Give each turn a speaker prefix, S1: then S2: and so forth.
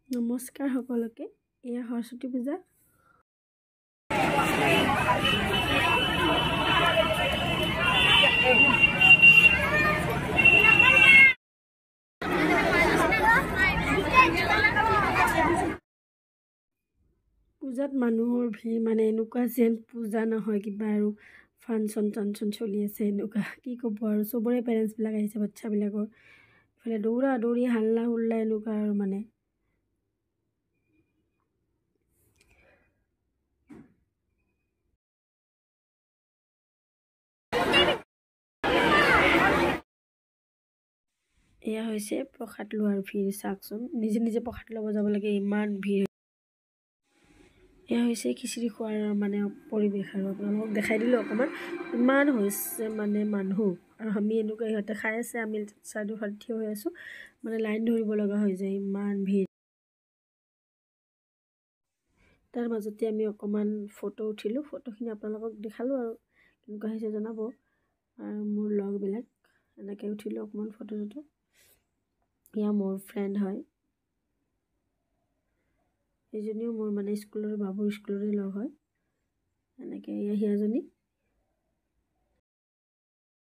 S1: নমস্কাৰ সকলোকে এয়া সৰস্বতী পূজা পূজাত মানুহৰ ভিৰ মানে এনেকুৱা যেন পূজা নহয় কিবা আৰু ফাংচন টাংচন চলি আছে এনেকুৱা কি ক'ব আৰু চবৰে পেৰেণ্টছবিলাক আহিছে বাচ্চাবিলাকৰ ইফালে দৌৰা দৌৰি হাল্লা হুল্লা এনেকুৱা আৰু মানে এয়া হৈছে প্ৰসাদ লোৱাৰ ভিৰ চাওকচোন নিজে নিজে প্ৰসাদ ল'ব যাব লাগে ইমান ভিৰ এয়া হৈছে খিচিৰি খোৱাৰ মানে পৰিৱেশ আৰু আপোনালোকক দেখাই দিলোঁ অকণমান ইমান হৈছে মানে মানুহ আৰু আমি এনেকুৱা ইহঁতে খাই আছে আমি চাৰিওফালে থিয় হৈ আছোঁ মানে লাইন ধৰিব লগা হৈ যায় ইমান ভিৰ তাৰ মাজতে আমি অকণমান ফটো উঠিলোঁ ফটোখিনি আপোনালোকক দেখালোঁ আৰু কেনেকুৱা হৈছে জনাব আৰু মোৰ লগবিলাক এনেকৈ উঠিলোঁ অকণমান ফটো এয়া মোৰ ফ্ৰেণ্ড হয় এইজনীও মোৰ মানে স্কুলৰ বাবুৰ স্কুলৰে লগ হয় এনেকৈ এয়া হিয়াজনী